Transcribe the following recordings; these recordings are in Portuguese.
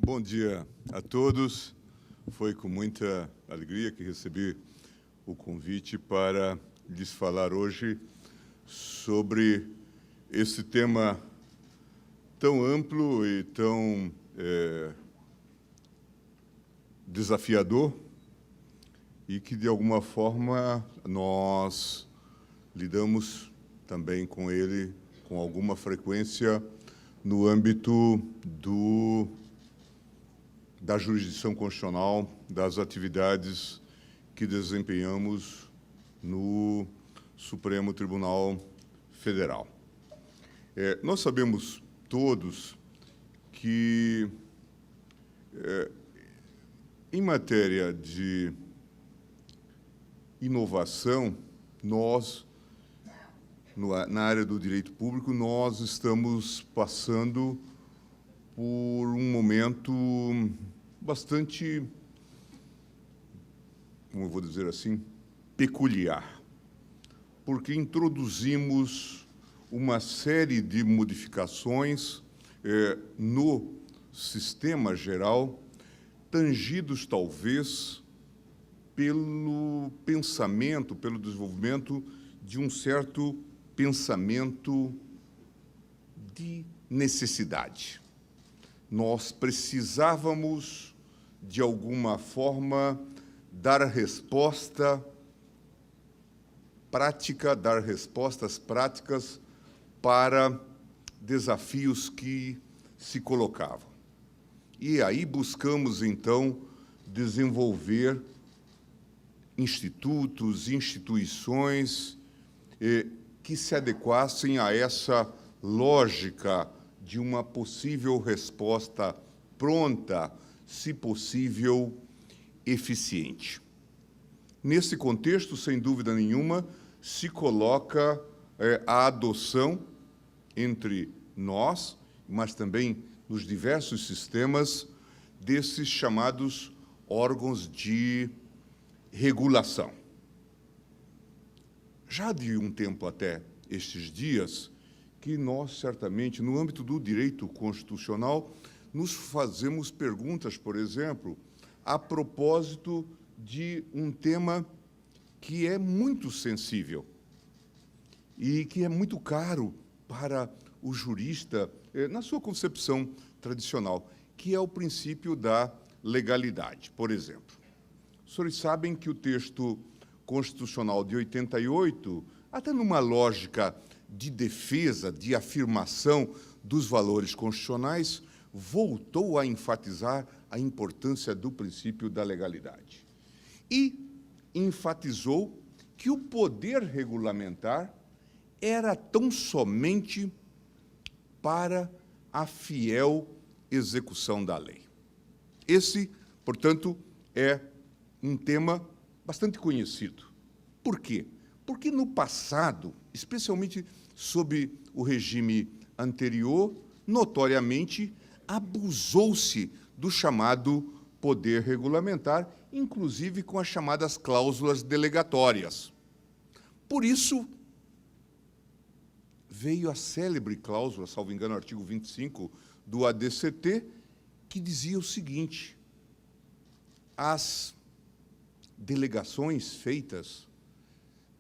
Bom dia a todos. Foi com muita alegria que recebi o convite para lhes falar hoje sobre esse tema tão amplo e tão desafiador e que, de alguma forma, nós lidamos também com ele com alguma frequência no âmbito da jurisdição constitucional, das atividades que desempenhamos no Supremo Tribunal Federal. Nós sabemos todos que, em matéria de inovação, nós, na área do direito público, nós estamos passando por um momento bastante, como eu vou dizer assim, peculiar, porque introduzimos uma série de modificações no sistema geral, tangidos, talvez, pelo pensamento, pelo desenvolvimento de um certo pensamento de necessidade. Nós precisávamos, de alguma forma, dar resposta prática, dar respostas práticas para desafios que se colocavam. E aí buscamos, então, desenvolver institutos, instituições que se adequassem a essa lógica de uma possível resposta pronta, se possível, eficiente. Nesse contexto, sem dúvida nenhuma, se coloca a adoção entre nós, mas também nos diversos sistemas, desses chamados órgãos de regulação. Já de um tempo até estes dias, que nós, certamente, no âmbito do direito constitucional, nos fazemos perguntas, por exemplo, a propósito de um tema que é muito sensível e que é muito caro para o jurista, na sua concepção tradicional, que é o princípio da legalidade. Por exemplo, os senhores sabem que o texto constitucional de 88, até numa lógica de defesa, de afirmação dos valores constitucionais, voltou a enfatizar a importância do princípio da legalidade. E enfatizou que o poder regulamentar era tão somente para a fiel execução da lei. Esse, portanto, é um tema bastante conhecido. Por quê? Porque no passado, especialmente sob o regime anterior, notoriamente abusou-se do chamado poder regulamentar, inclusive com as chamadas cláusulas delegatórias. Por isso, veio a célebre cláusula, salvo engano, artigo 25 do ADCT, que dizia o seguinte: as delegações feitas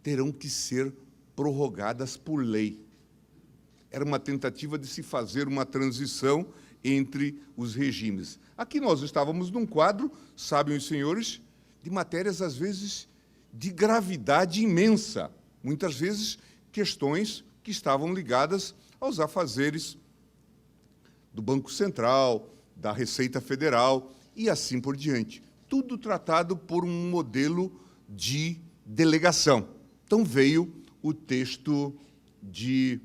terão que ser prorrogadas por lei. Era uma tentativa de se fazer uma transição entre os regimes. Aqui nós estávamos num quadro, sabem os senhores, de matérias, às vezes, de gravidade imensa, muitas vezes questões que estavam ligadas aos afazeres do Banco Central, da Receita Federal e assim por diante. Tudo tratado por um modelo de delegação. Então, veio o texto de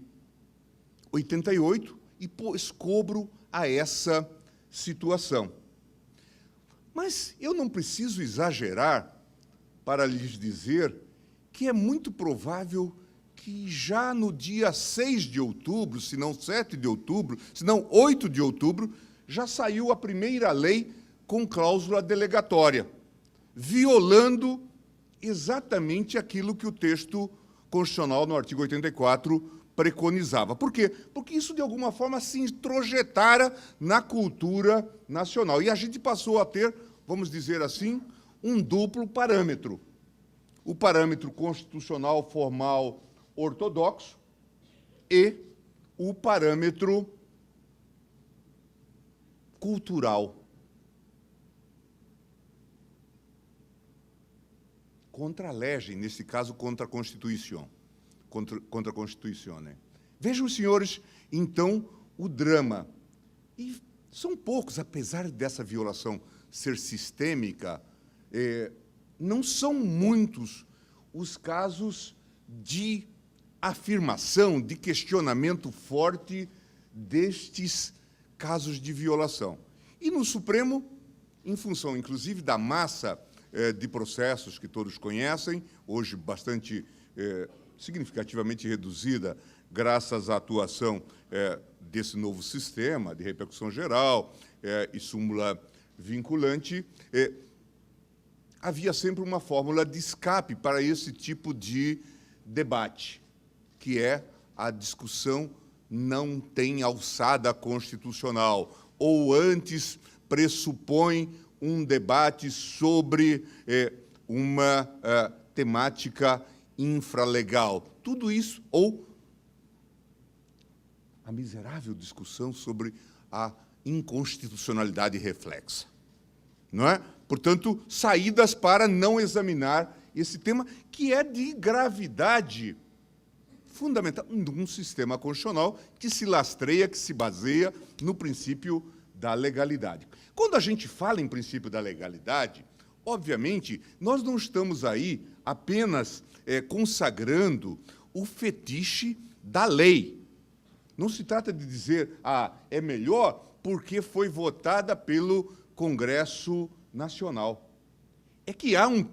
88 e pôs cobro a essa situação. Mas eu não preciso exagerar para lhes dizer que é muito provável que já no dia 6 de outubro, se não 7 de outubro, se não 8 de outubro, já saiu a primeira lei com cláusula delegatória, violando exatamente aquilo que o texto constitucional, no artigo 84, preconizava. Por quê? Porque isso, de alguma forma, se introjetara na cultura nacional. E a gente passou a ter, vamos dizer assim, um duplo parâmetro. O parâmetro constitucional formal ortodoxo e o parâmetro cultural. Contra a legem, nesse caso, contra a Constituição. Contra a Constituição, né? Vejam, os senhores, então, o drama. E são poucos, apesar dessa violação ser sistêmica, não são muitos os casos de afirmação, de questionamento forte destes casos de violação. E no Supremo, em função, inclusive, da massa de processos que todos conhecem, hoje bastante significativamente reduzida, graças à atuação desse novo sistema de repercussão geral e súmula vinculante, havia sempre uma fórmula de escape para esse tipo de debate, que é a discussão não tem alçada constitucional, ou antes pressupõe um debate sobre uma temática infralegal. Tudo isso, ou a miserável discussão sobre a inconstitucionalidade reflexa. Não é? Portanto, saídas para não examinar esse tema, que é de gravidade fundamental num sistema constitucional que se lastreia, que se baseia no princípio da legalidade. Quando a gente fala em princípio da legalidade, obviamente, nós não estamos aí apenas consagrando o fetiche da lei. Não se trata de dizer, é melhor porque foi votada pelo Congresso Nacional. É que há um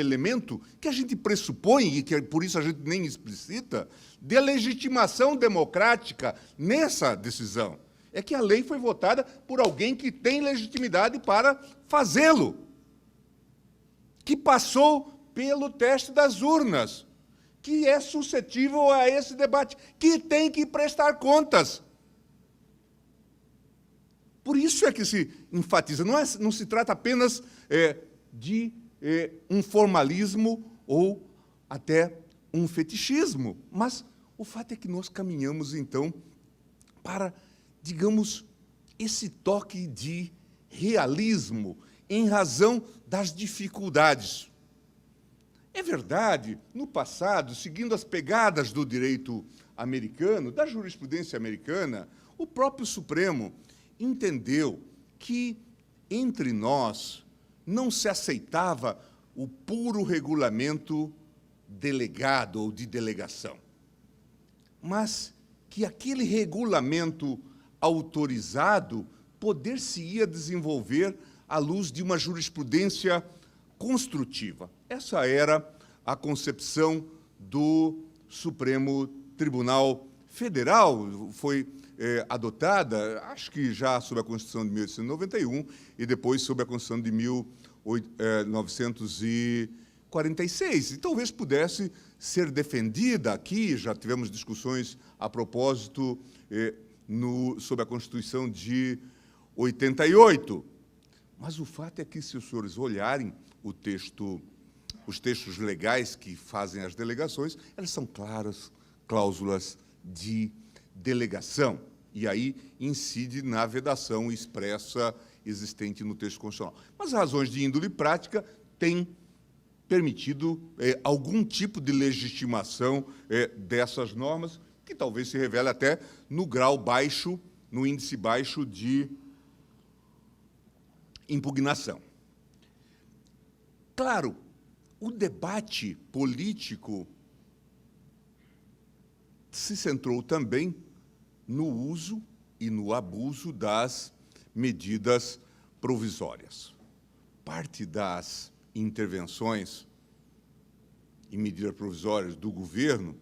elemento que a gente pressupõe, e que por isso a gente nem explicita, de legitimação democrática nessa decisão. É que a lei foi votada por alguém que tem legitimidade para fazê-lo, que passou pelo teste das urnas, que é suscetível a esse debate, que tem que prestar contas. Por isso é que se enfatiza, não se trata apenas de um formalismo ou até um fetichismo, mas o fato é que nós caminhamos, então, para, digamos, esse toque de realismo em razão das dificuldades. É verdade, no passado, seguindo as pegadas do direito americano, da jurisprudência americana, o próprio Supremo entendeu que, entre nós, não se aceitava o puro regulamento delegado ou de delegação, mas que aquele regulamento autorizado poder-se-ia desenvolver à luz de uma jurisprudência construtiva. Essa era a concepção do Supremo Tribunal Federal, foi adotada, acho que já sob a Constituição de 1891 e depois sob a Constituição de 1946. E talvez pudesse ser defendida aqui, já tivemos discussões a propósito sob a Constituição de 88. Mas o fato é que, se os senhores olharem os textos legais que fazem as delegações, elas são claras cláusulas de delegação, e aí incide na vedação expressa existente no texto constitucional. Mas razões de índole prática têm permitido algum tipo de legitimação dessas normas, que talvez se revele até no grau baixo, no índice baixo de impugnação. Claro, o debate político se centrou também no uso e no abuso das medidas provisórias. Parte das intervenções em medidas provisórias do governo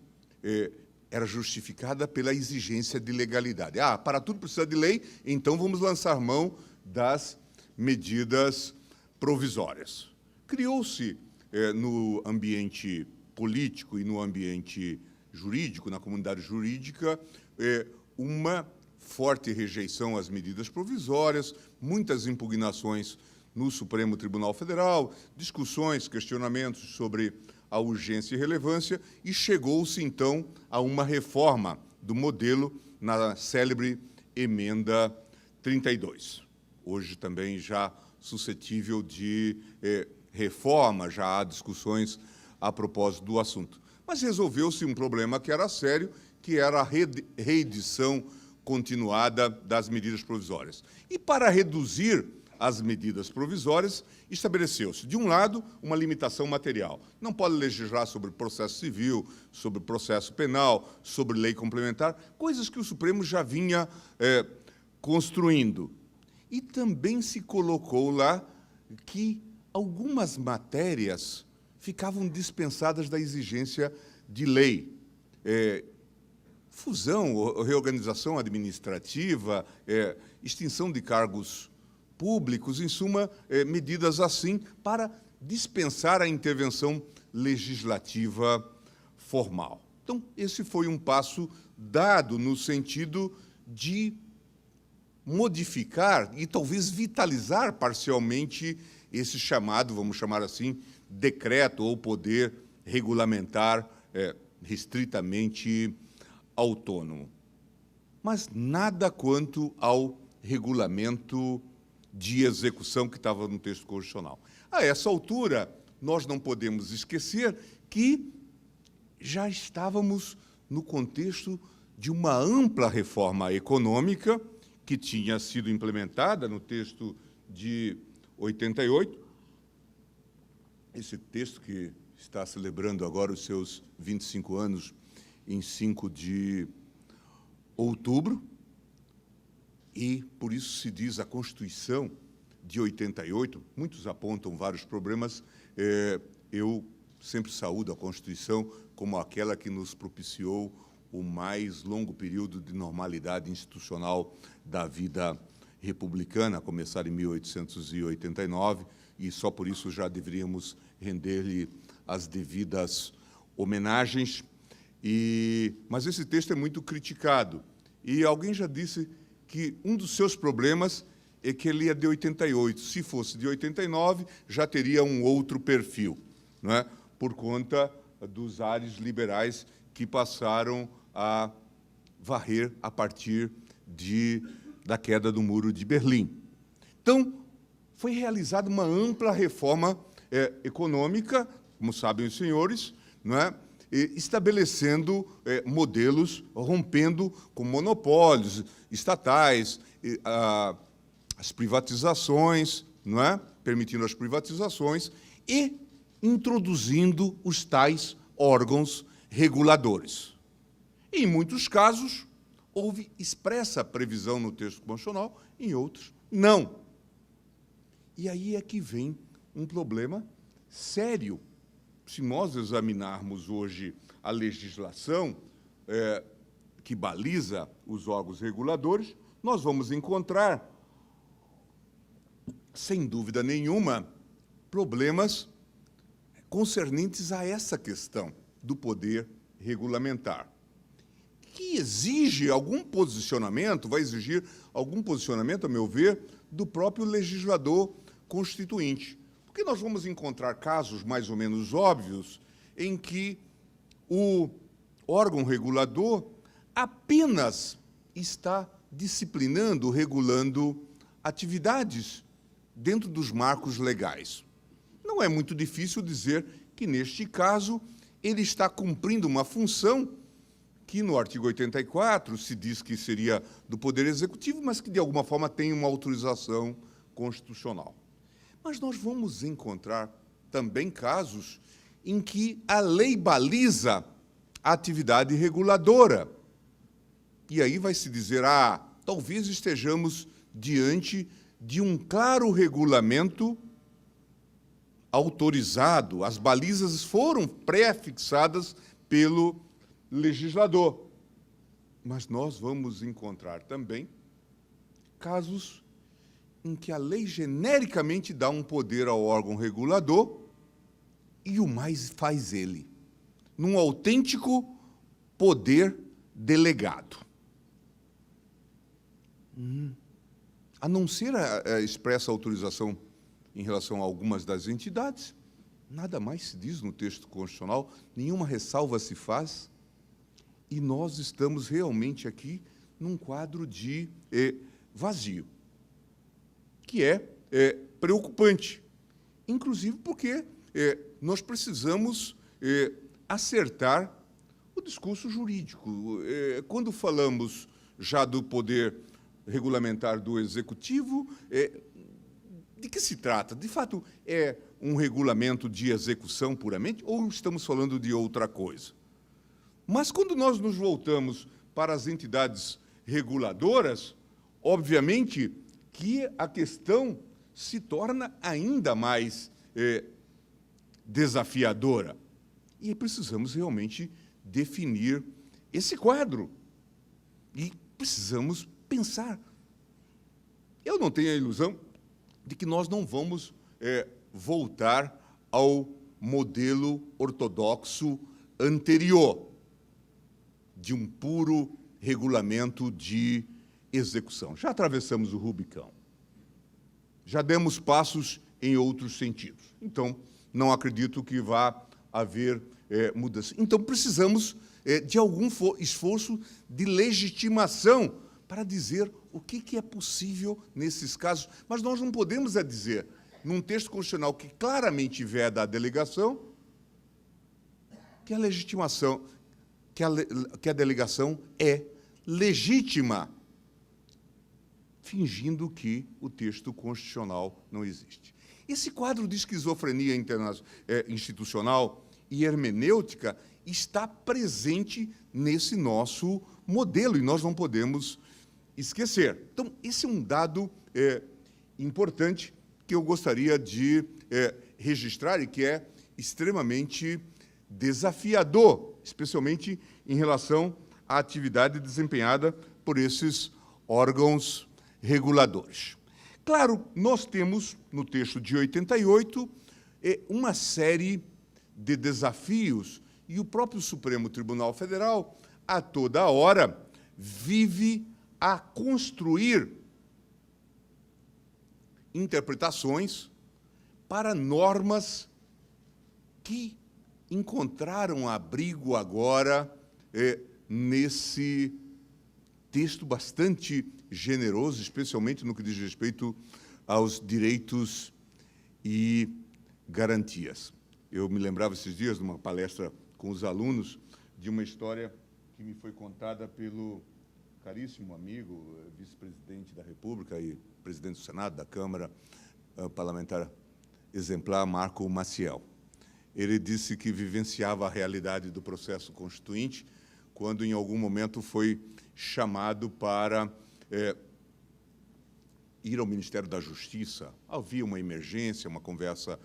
era justificada pela exigência de legalidade. Para tudo precisa de lei, então vamos lançar mão das medidas provisórias. Criou-se no ambiente político e no ambiente jurídico, na comunidade jurídica, uma forte rejeição às medidas provisórias, muitas impugnações no Supremo Tribunal Federal, discussões, questionamentos sobre a urgência e relevância, e chegou-se, então, a uma reforma do modelo na célebre Emenda 32. Hoje também já suscetível de reforma, já há discussões a propósito do assunto. Mas resolveu-se um problema que era sério, que era a reedição continuada das medidas provisórias. E para reduzir as medidas provisórias, estabeleceu-se, de um lado, uma limitação material. Não pode legislar sobre processo civil, sobre processo penal, sobre lei complementar, coisas que o Supremo já vinha construindo. E também se colocou lá que algumas matérias ficavam dispensadas da exigência de lei. Fusão, reorganização administrativa, extinção de cargos públicos, em suma, medidas assim para dispensar a intervenção legislativa formal. Então, esse foi um passo dado no sentido de modificar e talvez vitalizar parcialmente esse chamado, vamos chamar assim, decreto ou poder regulamentar restritamente autônomo. Mas nada quanto ao regulamento de execução que estava no texto constitucional. A essa altura, nós não podemos esquecer que já estávamos no contexto de uma ampla reforma econômica que tinha sido implementada no texto de 88, esse texto que está celebrando agora os seus 25 anos em 5 de outubro, e por isso se diz a Constituição de 88, muitos apontam vários problemas, eu sempre saúdo a Constituição como aquela que nos propiciou o mais longo período de normalidade institucional da vida republicana, a começar em 1889, e só por isso já deveríamos render-lhe as devidas homenagens. Mas esse texto é muito criticado, e alguém já disse que um dos seus problemas é que ele é de 88. Se fosse de 89, já teria um outro perfil, não é? Por conta dos ares liberais que passaram a varrer a partir da queda do Muro de Berlim. Então, foi realizada uma ampla reforma econômica, como sabem os senhores, não é? Estabelecendo modelos, rompendo com monopólios estatais, as privatizações, não é? Permitindo as privatizações e introduzindo os tais órgãos reguladores. Em muitos casos, houve expressa previsão no texto constitucional, em outros, não. E aí é que vem um problema sério. Se nós examinarmos hoje a legislação que baliza os órgãos reguladores, nós vamos encontrar, sem dúvida nenhuma, problemas concernentes a essa questão do poder regulamentar, que exige algum posicionamento, vai exigir algum posicionamento, a meu ver, do próprio legislador constituinte. Porque nós vamos encontrar casos mais ou menos óbvios em que o órgão regulador apenas está disciplinando, regulando atividades dentro dos marcos legais. Não é muito difícil dizer que, neste caso, ele está cumprindo uma função que, no artigo 84, se diz que seria do Poder Executivo, mas que, de alguma forma, tem uma autorização constitucional. Mas nós vamos encontrar também casos em que a lei baliza a atividade reguladora. E aí vai se dizer, talvez estejamos diante de um claro regulamento autorizado, as balizas foram pré-fixadas pelo legislador. Mas nós vamos encontrar também casos em que a lei genericamente dá um poder ao órgão regulador e o mais faz ele, num autêntico poder delegado. A não ser a expressa autorização em relação a algumas das entidades, nada mais se diz no texto constitucional, nenhuma ressalva se faz, e nós estamos realmente aqui num quadro de vazio, que é preocupante, inclusive porque nós precisamos acertar o discurso jurídico. Quando falamos já do poder regulamentar do Executivo, de que se trata? De fato, é um regulamento de execução puramente ou estamos falando de outra coisa? Mas, quando nós nos voltamos para as entidades reguladoras, obviamente que a questão se torna ainda mais desafiadora. E precisamos realmente definir esse quadro. E precisamos pensar. Eu não tenho a ilusão de que nós não vamos voltar ao modelo ortodoxo anterior, de um puro regulamento de execução. Já atravessamos o Rubicão. Já demos passos em outros sentidos. Então, não acredito que vá haver mudança. Então, precisamos de algum esforço de legitimação para dizer o que é possível nesses casos. Mas nós não podemos dizer, num texto constitucional que claramente veda a delegação, que a legitimação, que a delegação é legítima, fingindo que o texto constitucional não existe. Esse quadro de esquizofrenia institucional e hermenêutica está presente nesse nosso modelo, e nós não podemos esquecer. Então, esse é um dado importante que eu gostaria de registrar e que é extremamente desafiador, especialmente em relação à atividade desempenhada por esses órgãos reguladores. Claro, nós temos, no texto de 88, uma série de desafios, e o próprio Supremo Tribunal Federal, a toda hora, vive a construir interpretações para normas que encontraram abrigo agora nesse texto bastante generoso, especialmente no que diz respeito aos direitos e garantias. Eu me lembrava esses dias, numa palestra com os alunos, de uma história que me foi contada pelo caríssimo amigo, vice-presidente da República e presidente do Senado, da Câmara Parlamentar Exemplar, Marco Maciel. Ele disse que vivenciava a realidade do processo constituinte quando, em algum momento, foi chamado para ir ao Ministério da Justiça. Havia uma emergência, uma conversa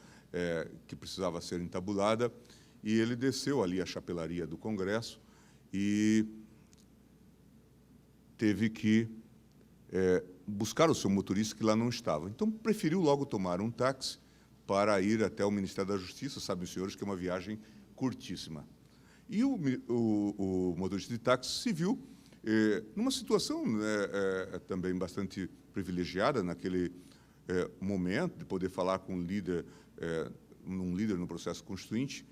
que precisava ser entabulada, e ele desceu ali à chapelaria do Congresso e teve que buscar o seu motorista, que lá não estava. Então, preferiu logo tomar um táxi para ir até o Ministério da Justiça. Sabem os senhores que é uma viagem curtíssima. E o motorista de táxi se viu numa situação também bastante privilegiada naquele momento, de poder falar com um líder no processo constituinte,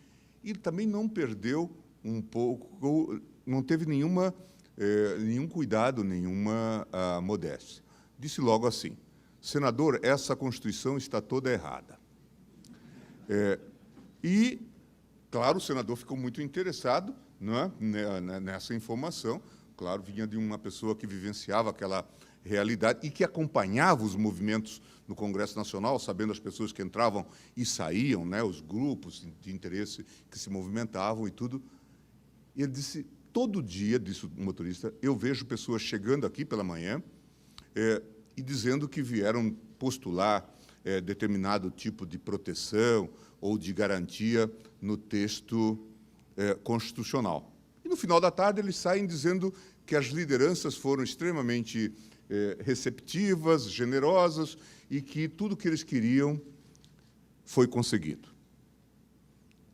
e também não perdeu um pouco, não teve nenhum cuidado, nenhuma modéstia. Disse logo assim: senador, essa Constituição está toda errada. E, claro, o senador ficou muito interessado, não é, nessa informação. Claro, vinha de uma pessoa que vivenciava aquela realidade e que acompanhava os movimentos no Congresso Nacional, sabendo as pessoas que entravam e saíam, né, os grupos de interesse que se movimentavam e tudo. E ele disse: todo dia, disse o motorista, eu vejo pessoas chegando aqui pela manhã e dizendo que vieram postular determinado tipo de proteção ou de garantia no texto constitucional. E, no final da tarde, eles saem dizendo que as lideranças foram extremamente receptivas, generosas, e que tudo o que eles queriam foi conseguido.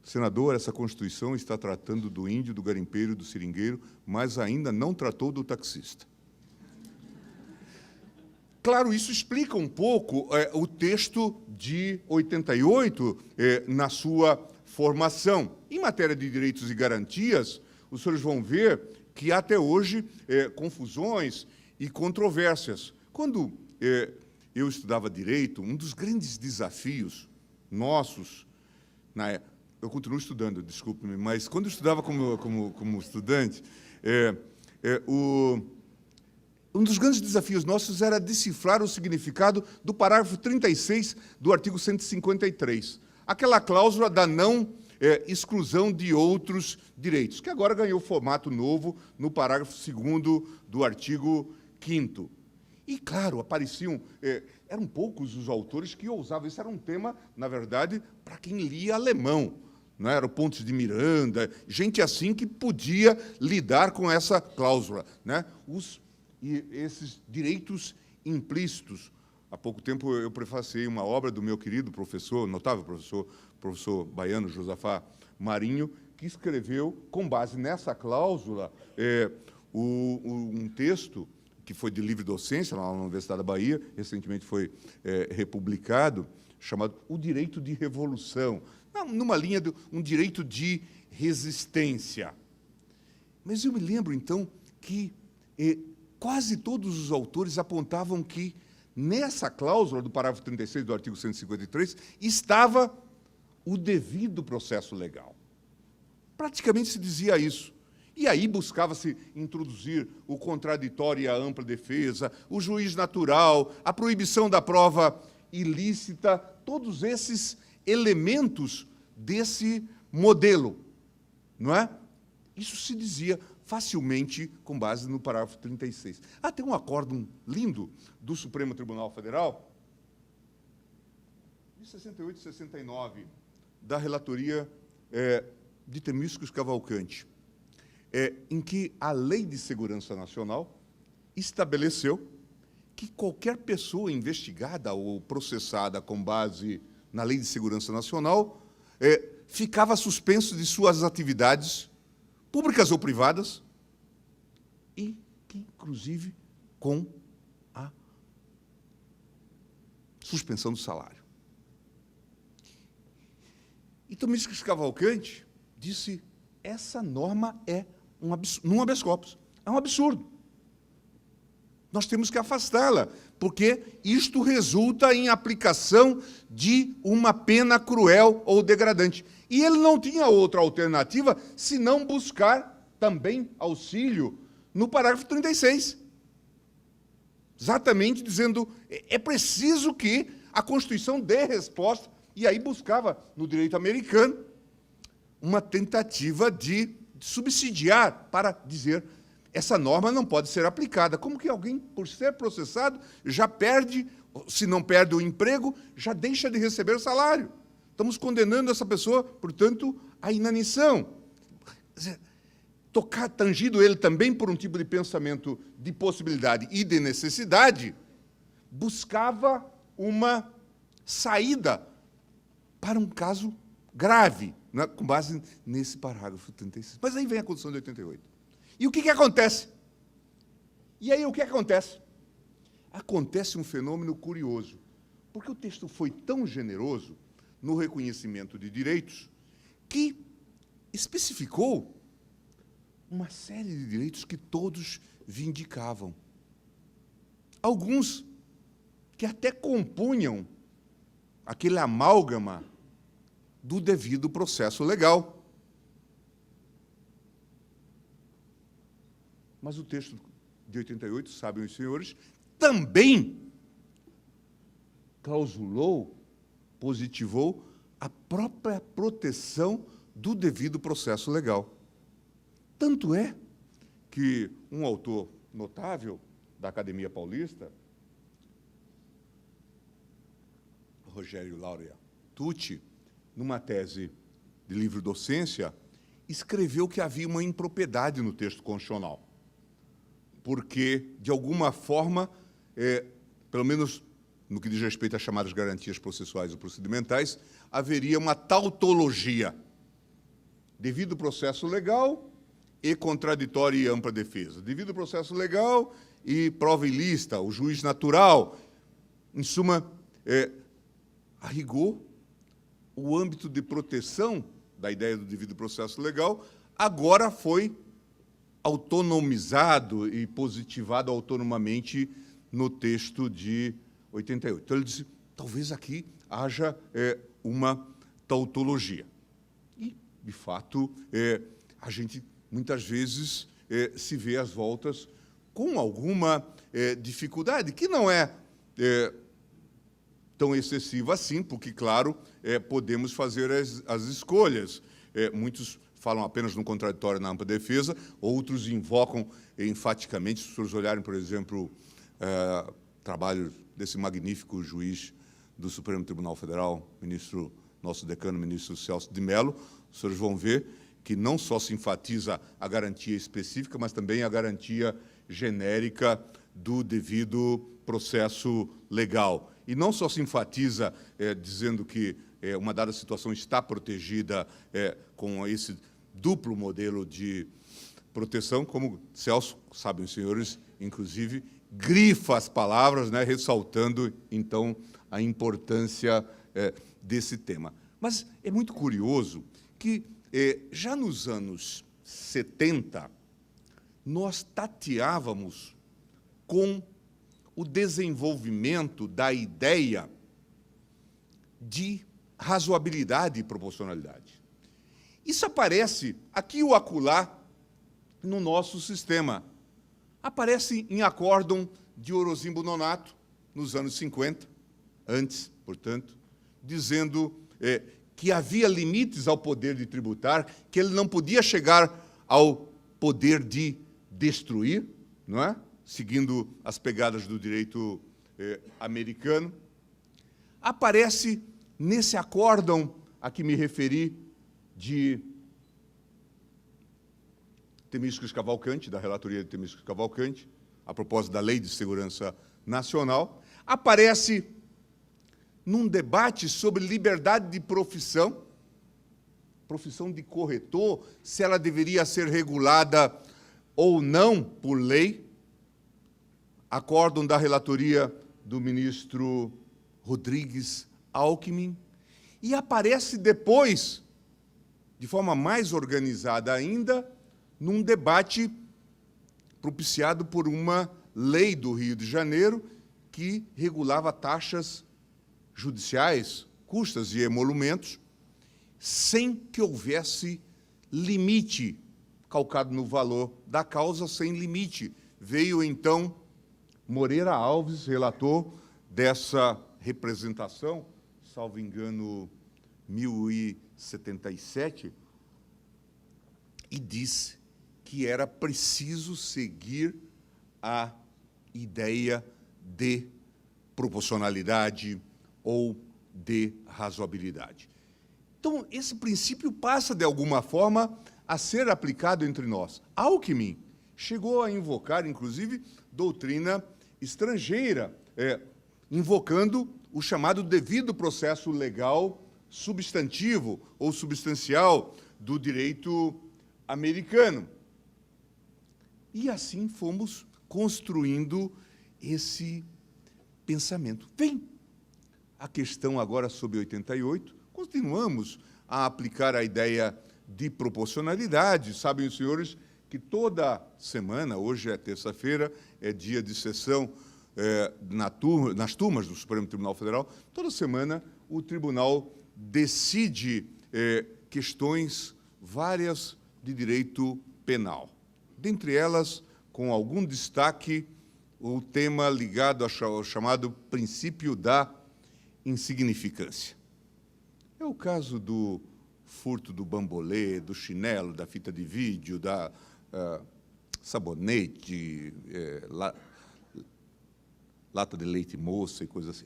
Senador, essa Constituição está tratando do índio, do garimpeiro, do seringueiro, mas ainda não tratou do taxista. Claro, isso explica um pouco o texto de 88 na sua formação. Em matéria de direitos e garantias, os senhores vão ver que há até hoje confusões e controvérsias. Quando eu estudava direito, um dos grandes desafios nossos, eu continuo estudando, desculpe-me, mas quando eu estudava como estudante, um dos grandes desafios nossos era decifrar o significado do parágrafo 36 do artigo 153, aquela cláusula da não exclusão de outros direitos, que agora ganhou formato novo no parágrafo 2º do artigo 5º. E, claro, apareciam... eram poucos os autores que ousavam. Isso era um tema, na verdade, para quem lia alemão. Não era o Pontes de Miranda, gente assim que podia lidar com essa cláusula, né? E esses direitos implícitos. Há pouco tempo eu prefaciei uma obra do meu querido professor, notável professor baiano, Josafá Marinho, que escreveu, com base nessa cláusula, um texto que foi de livre docência, lá na Universidade da Bahia, recentemente foi republicado, chamado O Direito de Revolução, numa linha de um direito de resistência. Mas eu me lembro, então, que quase todos os autores apontavam que, nessa cláusula do parágrafo 36 do artigo 153, estava o devido processo legal. Praticamente se dizia isso. E aí buscava-se introduzir o contraditório e a ampla defesa, o juiz natural, a proibição da prova ilícita, todos esses elementos desse modelo, não é? Isso se dizia facilmente com base no parágrafo 36. Tem um acórdão lindo do Supremo Tribunal Federal, de 68 e 69, da relatoria de Temístocles Cavalcante, em que a Lei de Segurança Nacional estabeleceu que qualquer pessoa investigada ou processada com base na Lei de Segurança Nacional ficava suspenso de suas atividades públicas ou privadas, e que, inclusive, com a suspensão do salário. E Temístocles Cavalcante disse: essa norma é um habeas corpus, é um absurdo. Nós temos que afastá-la, porque isto resulta em aplicação de uma pena cruel ou degradante. E ele não tinha outra alternativa senão buscar também auxílio no parágrafo 36. Exatamente dizendo, é preciso que a Constituição dê resposta, e aí buscava, no direito americano, uma tentativa de subsidiar para dizer essa norma não pode ser aplicada. Como que alguém, por ser processado, já perde, se não perde o emprego, já deixa de receber o salário? Estamos condenando essa pessoa, portanto, à inanição. Tangido ele também por um tipo de pensamento de possibilidade e de necessidade, buscava uma saída para um caso grave, né, com base nesse parágrafo 36. Mas aí vem a Constituição de 88. E o que acontece? E aí o que acontece? Acontece um fenômeno curioso, porque o texto foi tão generoso no reconhecimento de direitos que especificou uma série de direitos que todos vindicavam. Alguns que até compunham aquele amálgama do devido processo legal. Mas o texto de 88, sabem os senhores, também clausulou, positivou a própria proteção do devido processo legal. Tanto é que um autor notável da Academia Paulista, Rogério Laurea Tucci, numa tese de livre-docência, escreveu que havia uma impropriedade no texto constitucional, porque, de alguma forma, pelo menos no que diz respeito às chamadas garantias processuais ou procedimentais, haveria uma tautologia. devido processo legal e contraditória e ampla defesa. Devido processo legal e prova ilícita, o juiz natural. Em suma, a rigor, o âmbito de proteção da ideia do devido processo legal agora foi autonomizado e positivado autonomamente no texto de 88. Então, ele disse, talvez aqui haja uma tautologia. E, de fato, a gente, muitas vezes, se vê às voltas com alguma dificuldade, que não é tão excessiva assim, porque, claro, podemos fazer as escolhas. Muitos falam apenas no contraditório na ampla defesa, outros invocam enfaticamente, se os senhores olharem, por exemplo, trabalho desse magnífico juiz do Supremo Tribunal Federal, nosso decano, ministro Celso de Mello, os senhores vão ver que não só se enfatiza a garantia específica, mas também a garantia genérica do devido processo legal. E não só se enfatiza dizendo que uma dada situação está protegida com esse duplo modelo de proteção, como Celso, sabem os senhores, inclusive, grifa as palavras, né, ressaltando, então, a importância desse tema. Mas é muito curioso que, já nos anos 70, nós tateávamos com o desenvolvimento da ideia de razoabilidade e proporcionalidade. Isso aparece aqui ou acolá no nosso sistema. Aparece em acórdão de Orozimbo Nonato, nos anos 50, antes, portanto, dizendo que havia limites ao poder de tributar, que ele não podia chegar ao poder de destruir, não é? Seguindo as pegadas do direito americano. Aparece nesse acórdão a que me referi de Temístocles Cavalcanti, da relatoria de Temístocles Cavalcanti, a propósito da Lei de Segurança Nacional, aparece num debate sobre liberdade de profissão de corretor, se ela deveria ser regulada ou não por lei, acórdão da relatoria do ministro Rodrigues Alckmin, e aparece depois, de forma mais organizada ainda, num debate propiciado por uma lei do Rio de Janeiro que regulava taxas judiciais, custas e emolumentos, sem que houvesse limite calcado no valor da causa, sem limite. Veio, então, Moreira Alves, relator dessa representação, salvo engano, 1077, e disse que era preciso seguir a ideia de proporcionalidade ou de razoabilidade. Então, esse princípio passa, de alguma forma, a ser aplicado entre nós. Alckmin chegou a invocar, inclusive, doutrina estrangeira, invocando o chamado devido processo legal substantivo ou substancial do direito americano. E assim fomos construindo esse pensamento. Vem a questão agora sobre 88, continuamos a aplicar a ideia de proporcionalidade. Sabem os senhores que toda semana, hoje é terça-feira, é dia de sessão nas turmas do Supremo Tribunal Federal, toda semana o tribunal decide questões várias de direito penal. Dentre elas, com algum destaque, o tema ligado ao chamado princípio da insignificância. É o caso do furto do bambolê, do chinelo, da fita de vídeo, da sabonete, lata de leite moça e coisa assim.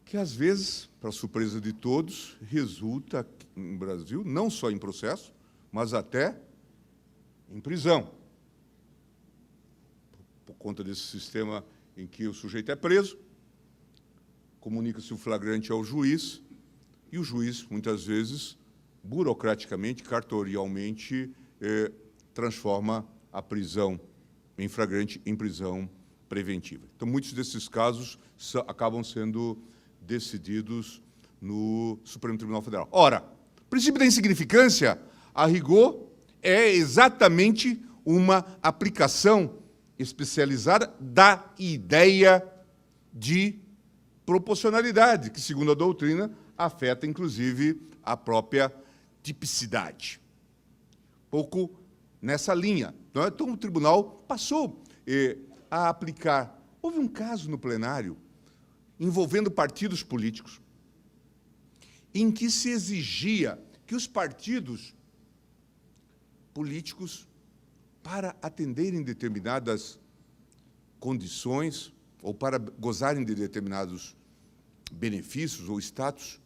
Que, às vezes, para surpresa de todos, resulta, no Brasil, não só em processo, mas até em prisão, por conta desse sistema em que o sujeito é preso, comunica-se o flagrante ao juiz, e o juiz, muitas vezes, burocraticamente, cartorialmente, transforma a prisão em flagrante em prisão preventiva. Então, muitos desses casos acabam sendo decididos no Supremo Tribunal Federal. Ora, o princípio da insignificância, a rigor, é exatamente uma aplicação especializada da ideia de proporcionalidade, que, segundo a doutrina, afeta, inclusive, a própria tipicidade. Pouco nessa linha. Então, o tribunal passou a aplicar. Houve um caso no plenário envolvendo partidos políticos, em que se exigia que os partidos políticos, para atenderem determinadas condições ou para gozarem de determinados benefícios ou status,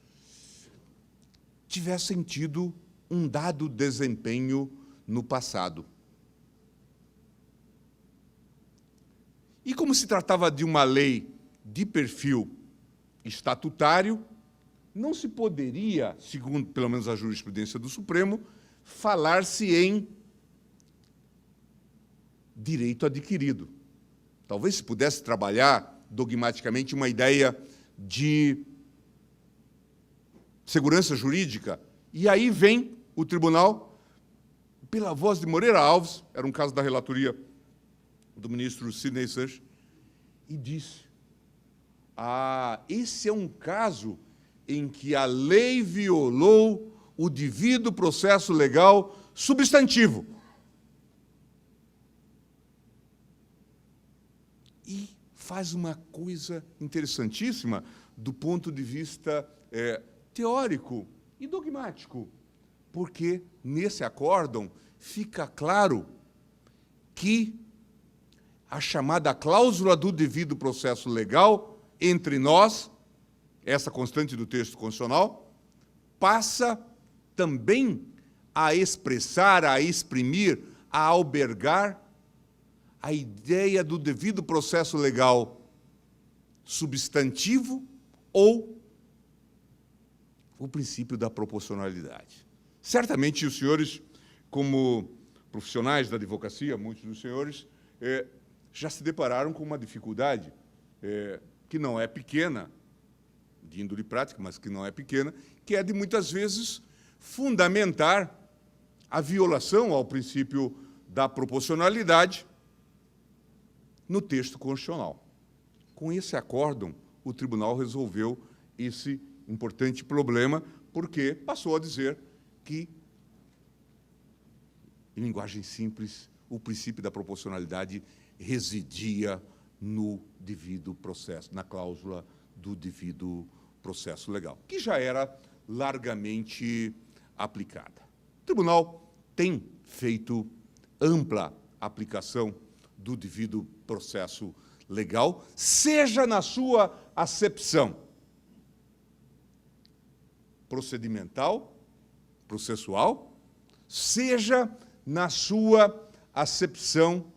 tivessem tido um dado desempenho no passado. E como se tratava de uma lei de perfil estatutário, não se poderia, segundo pelo menos a jurisprudência do Supremo, falar-se em direito adquirido. Talvez se pudesse trabalhar dogmaticamente uma ideia de segurança jurídica, e aí vem o tribunal, pela voz de Moreira Alves, era um caso da relatoria do ministro Sidney Sanches, e disse: esse é um caso em que a lei violou o devido processo legal substantivo. E faz uma coisa interessantíssima do ponto de vista teórico e dogmático, porque, nesse acórdão, fica claro que a chamada cláusula do devido processo legal, entre nós, essa constante do texto constitucional, passa também a expressar, a exprimir, a albergar a ideia do devido processo legal substantivo ou o princípio da proporcionalidade. Certamente os senhores, como profissionais da advocacia, muitos dos senhores, já se depararam com uma dificuldade que não é pequena, de índole prática, mas que não é pequena, que é de, muitas vezes, fundamentar a violação ao princípio da proporcionalidade no texto constitucional. Com esse acórdão, o tribunal resolveu esse importante problema, porque passou a dizer que, em linguagem simples, o princípio da proporcionalidade residia no devido processo, na cláusula do devido processo legal, que já era largamente aplicada. O tribunal tem feito ampla aplicação do devido processo legal, seja na sua acepção procedimental, processual, seja na sua acepção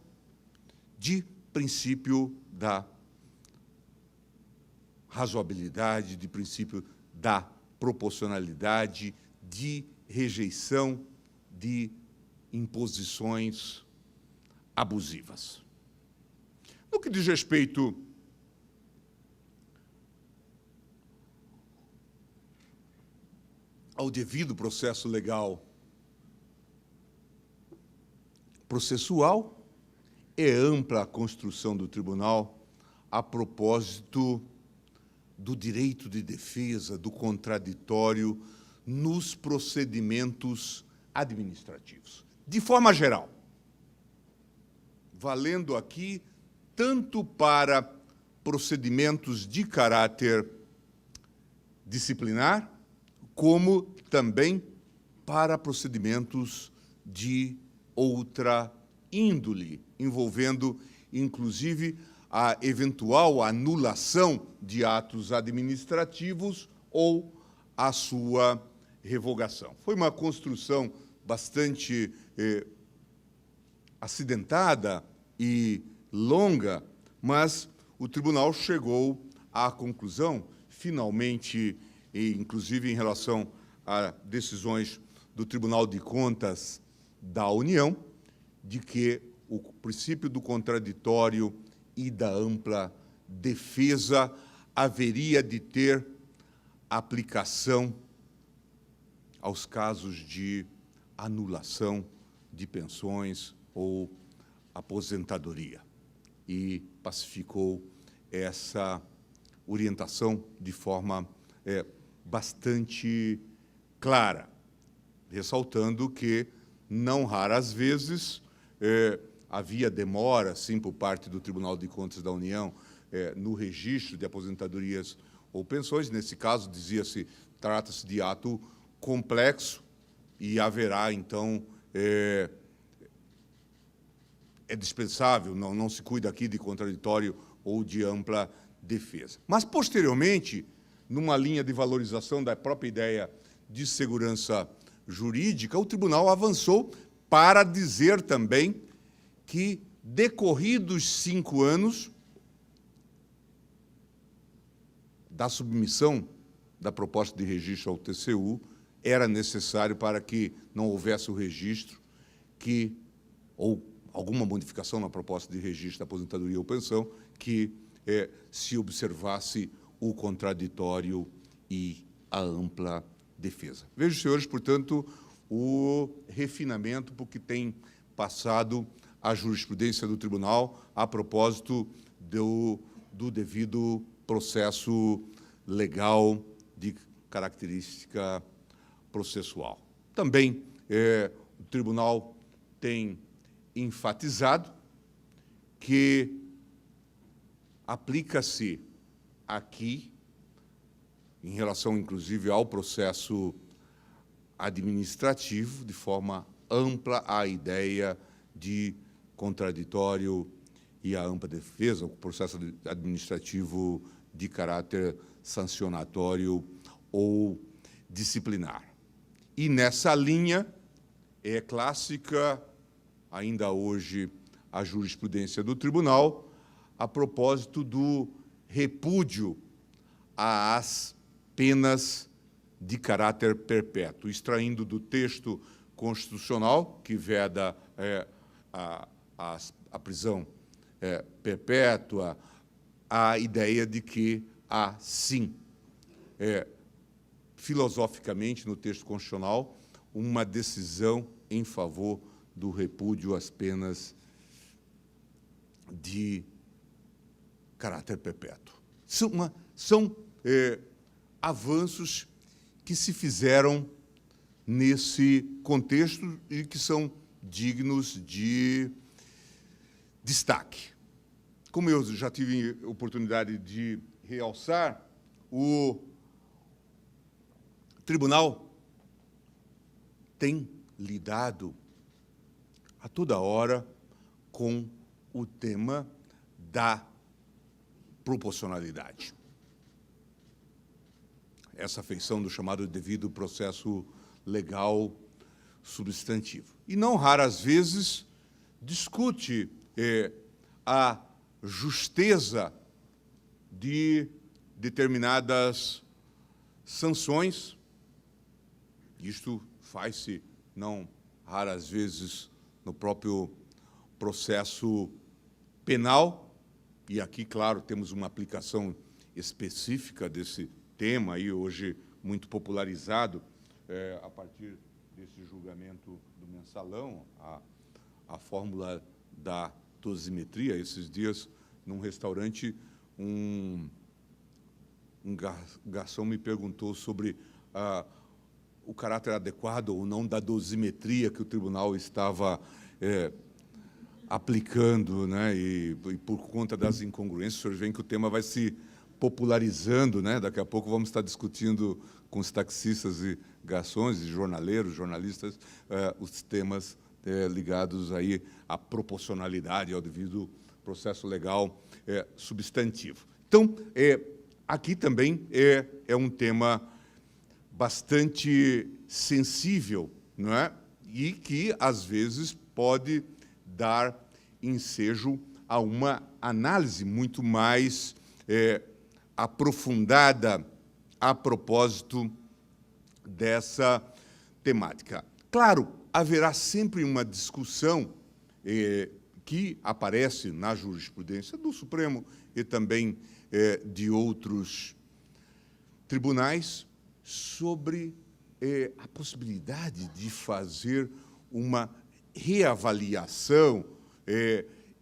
de princípio da razoabilidade, de princípio da proporcionalidade, de rejeição de imposições abusivas. No que diz respeito ao devido processo legal processual, é ampla a construção do tribunal a propósito do direito de defesa, do contraditório nos procedimentos administrativos. De forma geral, valendo aqui tanto para procedimentos de caráter disciplinar, como também para procedimentos de outra índole, envolvendo, inclusive, a eventual anulação de atos administrativos ou a sua revogação. Foi uma construção bastante acidentada e longa, mas o tribunal chegou à conclusão, finalmente, e inclusive em relação a decisões do Tribunal de Contas da União, de que o princípio do contraditório e da ampla defesa haveria de ter aplicação aos casos de anulação de pensões ou aposentadoria, e pacificou essa orientação de forma bastante clara, ressaltando que, não raras vezes, havia demora, sim, por parte do Tribunal de Contas da União no registro de aposentadorias ou pensões. Nesse caso, dizia-se, trata-se de ato complexo e haverá, então, é dispensável, não se cuida aqui de contraditório ou de ampla defesa. Mas, posteriormente, numa linha de valorização da própria ideia de segurança jurídica, o tribunal avançou para dizer também que, decorridos 5 anos da submissão da proposta de registro ao TCU, era necessário, para que não houvesse o registro, ou alguma modificação na proposta de registro da aposentadoria ou pensão, que se observasse o contraditório e a ampla defesa. Vejo, senhores, portanto, o refinamento porque tem passado a jurisprudência do tribunal a propósito do devido processo legal de característica processual. Também o tribunal tem enfatizado que aplica-se aqui, em relação, inclusive, ao processo administrativo, de forma ampla, a ideia de contraditório e a ampla defesa, o processo administrativo de caráter sancionatório ou disciplinar. E, nessa linha, é clássica, ainda hoje, a jurisprudência do tribunal, a propósito do repúdio às penas de caráter perpétuo, extraindo do texto constitucional, que veda a prisão perpétua, a ideia de que há, sim, filosoficamente, no texto constitucional, uma decisão em favor do repúdio às penas de caráter perpétuo. São avanços que se fizeram nesse contexto e que são dignos de destaque. Como eu já tive oportunidade de realçar, o tribunal tem lidado a toda hora com o tema da proporcionalidade. Essa feição do chamado devido processo legal substantivo. E, não raras vezes, discute a justeza de determinadas sanções. Isto faz-se, não raras vezes, no próprio processo penal, e aqui, claro, temos uma aplicação específica desse tema, aí, hoje muito popularizado, a partir desse julgamento do mensalão, a fórmula da dosimetria. Esses dias, num restaurante, um garçom me perguntou sobre o caráter adequado ou não da dosimetria que o tribunal estava aplicando, né? E por conta das incongruências, o senhor vê que o tema vai se popularizando, né? Daqui a pouco vamos estar discutindo com os taxistas e garçons, e jornaleiros, jornalistas, os temas ligados aí à proporcionalidade, ao devido processo legal substantivo. Então, aqui também é um tema bastante sensível, não é? E que, às vezes, pode dar ensejo a uma análise muito mais aprofundada a propósito dessa temática. Claro, haverá sempre uma discussão que aparece na jurisprudência do Supremo e também de outros tribunais sobre a possibilidade de fazer uma reavaliação,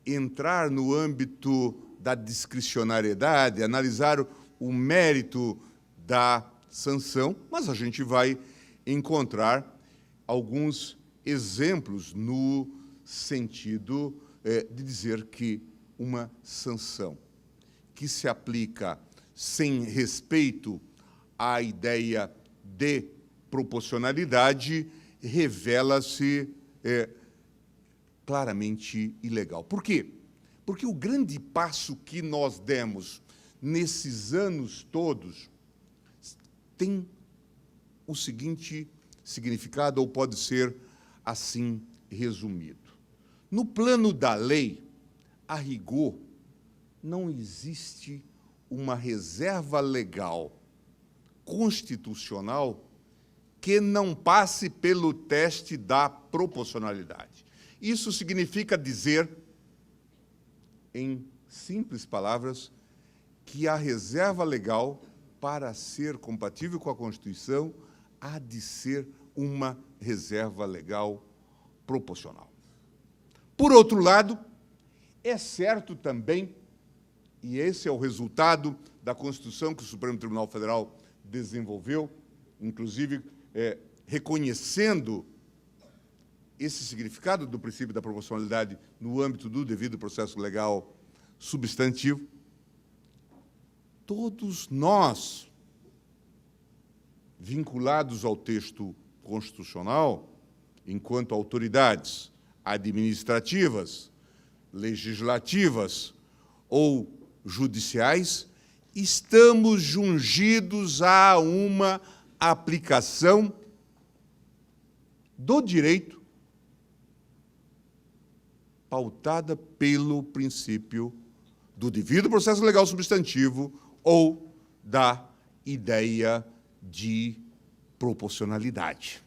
entrar no âmbito da discricionariedade, analisar o mérito da sanção, mas a gente vai encontrar alguns exemplos no sentido de dizer que uma sanção que se aplica sem respeito à ideia de proporcionalidade revela-se claramente ilegal. Por quê? Porque o grande passo que nós demos nesses anos todos tem o seguinte significado, ou pode ser assim resumido. No plano da lei, a rigor, não existe uma reserva legal constitucional que não passe pelo teste da proporcionalidade. Isso significa dizer, em simples palavras, que a reserva legal, para ser compatível com a Constituição, há de ser uma reserva legal proporcional. Por outro lado, é certo também, e esse é o resultado da Constituição que o Supremo Tribunal Federal desenvolveu, inclusive reconhecendo esse significado do princípio da proporcionalidade no âmbito do devido processo legal substantivo, todos nós, vinculados ao texto constitucional, enquanto autoridades administrativas, legislativas ou judiciais, estamos jungidos a uma aplicação do direito pautada pelo princípio do devido processo legal substantivo ou da ideia de proporcionalidade.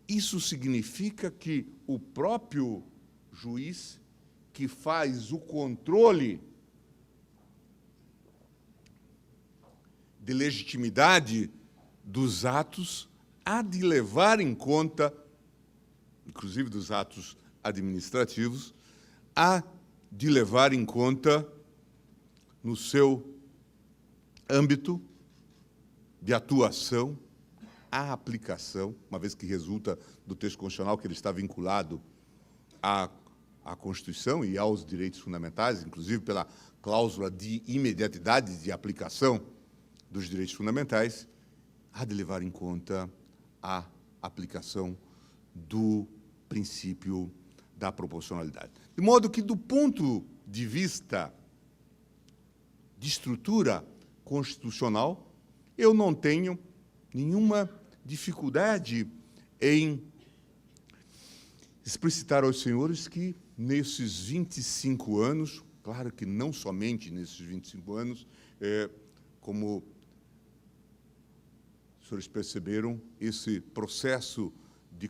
Isso significa que o próprio juiz que faz o controle de legitimidade dos atos há de levar em conta, inclusive dos atos administrativos, há de levar em conta, no seu âmbito de atuação, a aplicação, uma vez que resulta do texto constitucional que ele está vinculado à Constituição e aos direitos fundamentais, inclusive pela cláusula de imediatidade de aplicação dos direitos fundamentais, há de levar em conta a aplicação do princípio da proporcionalidade. De modo que, do ponto de vista de estrutura constitucional, eu não tenho nenhuma dificuldade em explicitar aos senhores que, nesses 25 anos, claro que não somente nesses 25 anos, como os senhores perceberam, esse processo de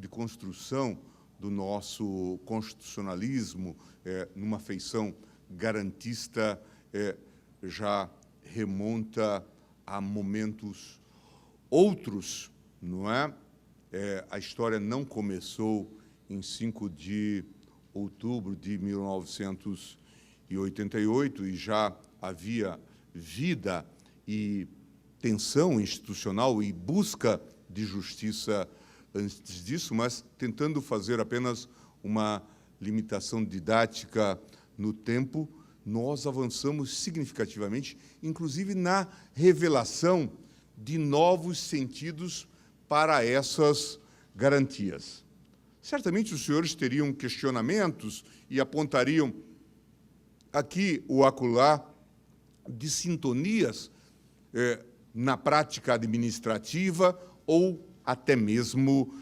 construção do nosso constitucionalismo, numa feição garantista, já remonta a momentos outros, não é? A história não começou em 5 de outubro de 1988 e já havia vida e tensão institucional e busca de justiça antes disso, mas tentando fazer apenas uma limitação didática no tempo, nós avançamos significativamente, inclusive na revelação de novos sentidos para essas garantias. Certamente os senhores teriam questionamentos e apontariam aqui ou acolá de sintonias na prática administrativa ou até mesmo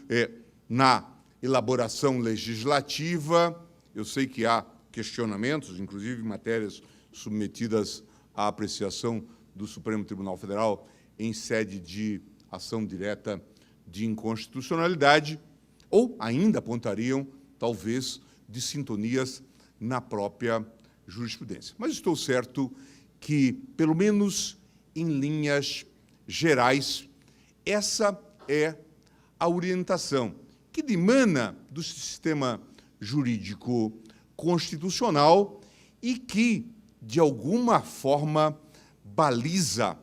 na elaboração legislativa. Eu sei que há questionamentos, inclusive matérias submetidas à apreciação do Supremo Tribunal Federal em sede de ação direta de inconstitucionalidade, ou ainda apontariam, talvez, de sintonias na própria jurisprudência. Mas estou certo que, pelo menos em linhas gerais, essa é a orientação que dimana do sistema jurídico constitucional e que, de alguma forma, baliza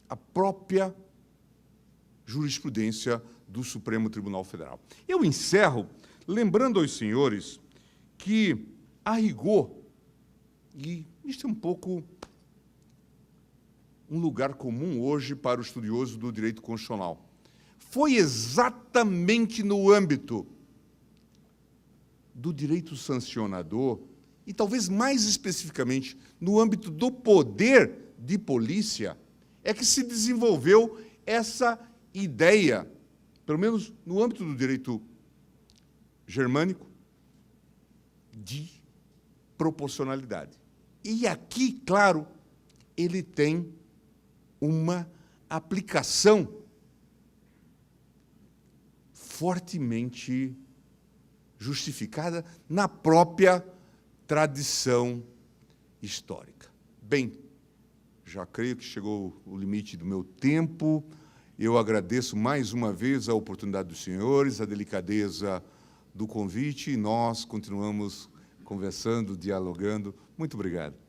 a própria jurisprudência do Supremo Tribunal Federal. Eu encerro lembrando aos senhores que, a rigor, e isso é um pouco um lugar comum hoje para o estudioso do direito constitucional, foi exatamente no âmbito do direito sancionador, e talvez mais especificamente no âmbito do poder de polícia, é que se desenvolveu essa ideia, pelo menos no âmbito do direito germânico, de proporcionalidade. E aqui, claro, ele tem uma aplicação fortemente justificada na própria tradição histórica. Bem, já creio que chegou o limite do meu tempo. Eu agradeço mais uma vez a oportunidade dos senhores, a delicadeza do convite, e nós continuamos conversando, dialogando. Muito obrigado.